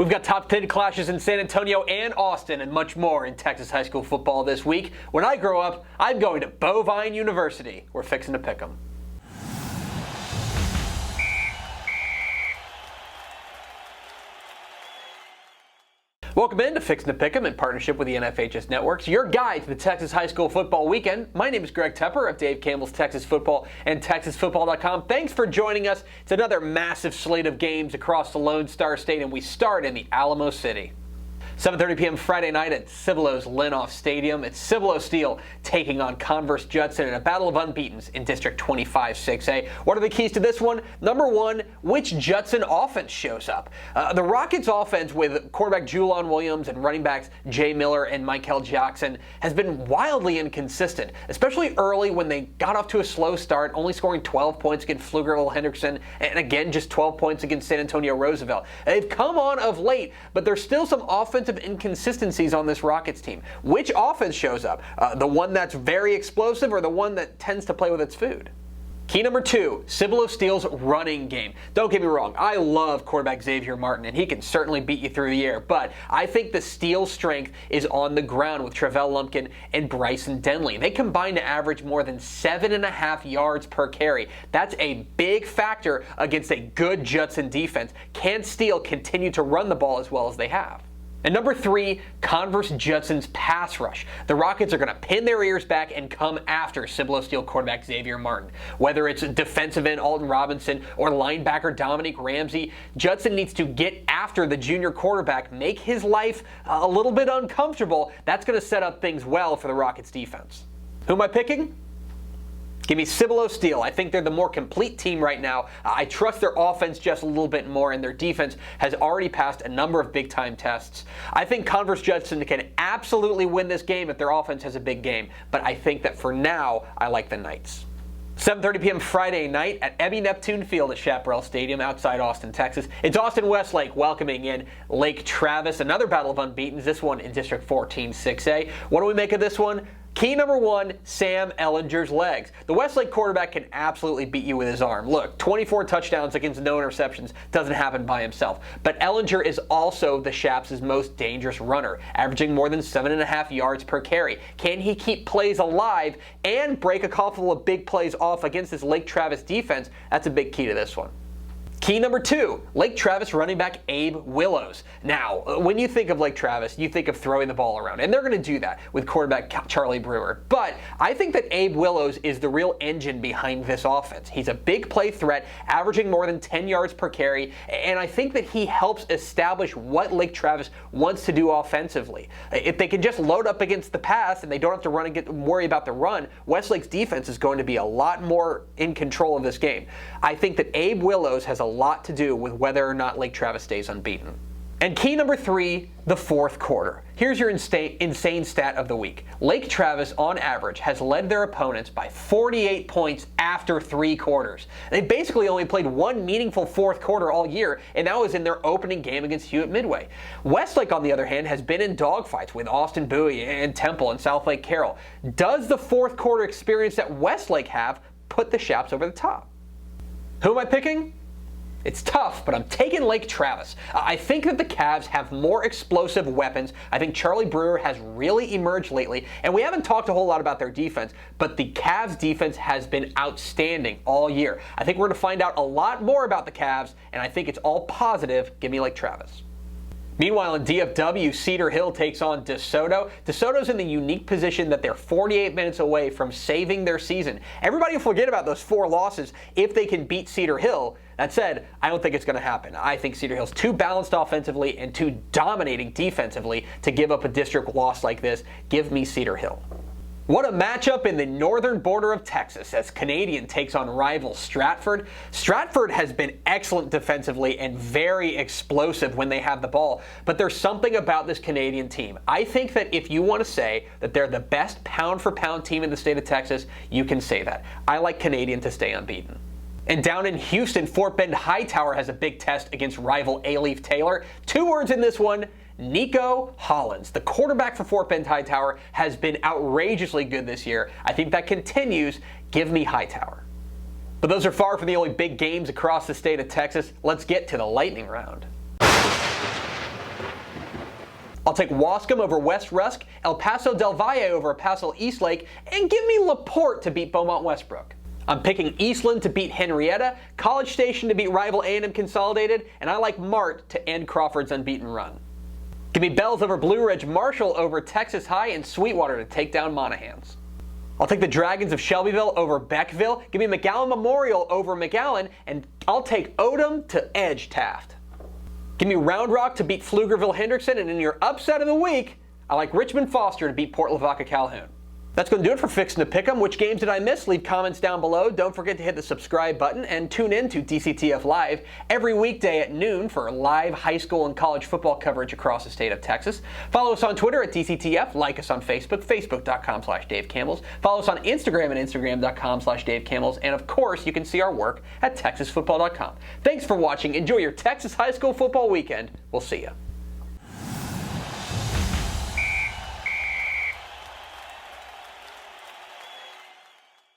We've got top 10 clashes in San Antonio and Austin and much more in Texas high school football this week. When I grow up, I'm going to Bovine University. We're fixing to pick 'em. Welcome in to Fixin to Pick'em in partnership with the NFHS Networks, your guide to the Texas high school football weekend. My name is Greg Tepper of Dave Campbell's Texas Football and TexasFootball.com. Thanks for joining us. It's another massive slate of games across the Lone Star State, and we start in the Alamo City. 7:30 p.m. Friday night at Cibolo's Linoff Stadium. It's Cibolo Steele taking on Converse Judson in a battle of unbeatens in District 25 6A. What are the keys to this one? Number one, which Judson offense shows up? The Rockets offense with quarterback Julian Williams and running backs Jay Miller and Michael Jackson has been wildly inconsistent, especially early when they got off to a slow start, only scoring 12 points against Pflugerville Hendrickson, and again just 12 points against San Antonio Roosevelt. They've come on of late, but there's still some offensive inconsistencies on this Rockets team. Which offense shows up? The one that's very explosive or the one that tends to play with its food? Key number two, Cibolo Steele's running game. Don't get me wrong, I love quarterback Xavier Martin, and he can certainly beat you through the air, but I think the Steele's strength is on the ground with Travell Lumpkin and Bryson Denley. They combine to average more than 7.5 yards per carry. That's a big factor against a good Judson defense. Can Steele continue to run the ball as well as they have? And number three, Converse Judson's pass rush. The Rockets are going to pin their ears back and come after Cibolo Steele quarterback Xavier Martin. Whether it's defensive end Alton Robinson or linebacker Dominique Ramsey, Judson needs to get after the junior quarterback, make his life a little bit uncomfortable. That's going to set up things well for the Rockets defense. Who am I picking? Give me Cibolo Steele. I think they're the more complete team right now. I trust their offense just a little bit more, and their defense has already passed a number of big-time tests. I think Converse Judson can absolutely win this game if their offense has a big game, but I think that for now, I like the Knights. 7:30 p.m. Friday night at Ebby Neptune Field at Chaparral Stadium outside Austin, Texas. It's Austin Westlake welcoming in Lake Travis, another battle of unbeatens, this one in District 14 6A. What do we make of this one? Key number one, Sam Ellinger's legs. The Westlake quarterback can absolutely beat you with his arm. Look, 24 touchdowns against no interceptions doesn't happen by himself. But Ellinger is also the Chaps' most dangerous runner, averaging more than 7.5 yards per carry. Can he keep plays alive and break a couple of big plays off against this Lake Travis defense? That's a big key to this one. Key number two, Lake Travis running back Abe Willows. Now, when you think of Lake Travis, you think of throwing the ball around, and they're going to do that with quarterback Charlie Brewer. But I think that Abe Willows is the real engine behind this offense. He's a big play threat, averaging more than 10 yards per carry, and I think that he helps establish what Lake Travis wants to do offensively. If they can just load up against the pass and they don't have to worry about the run, Westlake's defense is going to be a lot more in control of this game. I think that Abe Willows has a lot to do with whether or not Lake Travis stays unbeaten. And key number three, the fourth quarter. Here's your insane stat of the week. Lake Travis, on average, has led their opponents by 48 points after 3 quarters. They basically only played one meaningful fourth quarter all year, and that was in their opening game against Hewitt Midway. Westlake, on the other hand, has been in dogfights with Austin Bowie and Temple and South Lake Carroll. Does the fourth quarter experience that Westlake have put the Chaps over the top? Who am I picking? It's tough, but I'm taking Lake Travis. I think that the Cavs have more explosive weapons. I think Charlie Brewer has really emerged lately, and we haven't talked a whole lot about their defense, but the Cavs defense has been outstanding all year. I think we're going to find out a lot more about the Cavs, and I think it's all positive. Give me Lake Travis. Meanwhile, in DFW, Cedar Hill takes on DeSoto. DeSoto's in the unique position that they're 48 minutes away from saving their season. Everybody will forget about those 4 losses if they can beat Cedar Hill. That said, I don't think it's going to happen. I think Cedar Hill's too balanced offensively and too dominating defensively to give up a district loss like this. Give me Cedar Hill. What a matchup in the northern border of Texas as Canadian takes on rival Stratford. Stratford has been excellent defensively and very explosive when they have the ball, but there's something about this Canadian team. I think that if you want to say that they're the best pound-for-pound team in the state of Texas, you can say that. I like Canadian to stay unbeaten. And down in Houston, Fort Bend Hightower has a big test against rival Alief Taylor. 2 words in this one. Nico Hollins, the quarterback for Fort Bend Hightower, has been outrageously good this year. I think that continues. Give me Hightower. But those are far from the only big games across the state of Texas. Let's get to the lightning round. I'll take Wascom over West Rusk, El Paso del Valle over El Paso Eastlake, and give me LaPorte to beat Beaumont Westbrook. I'm picking Eastland to beat Henrietta, College Station to beat rival A&M Consolidated, and I like Mart to end Crawford's unbeaten run. Give me Bells over Blue Ridge, Marshall over Texas High, and Sweetwater to take down Monahans. I'll take the Dragons of Shelbyville over Beckville, give me McAllen Memorial over McAllen, and I'll take Odom to edge Taft. Give me Round Rock to beat Pflugerville-Hendrickson, and in your upset of the week, I like Richmond Foster to beat Port Lavaca Calhoun. That's going to do it for Fixin' to Pick'em. Which games did I miss? Leave comments down below. Don't forget to hit the subscribe button and tune in to DCTF Live every weekday at noon for live high school and college football coverage across the state of Texas. Follow us on Twitter at DCTF. Like us on Facebook, facebook.com/DaveCampbells. Follow us on Instagram at Instagram.com/DaveCampbells. And of course, you can see our work at TexasFootball.com. Thanks for watching. Enjoy your Texas high school football weekend. We'll see you.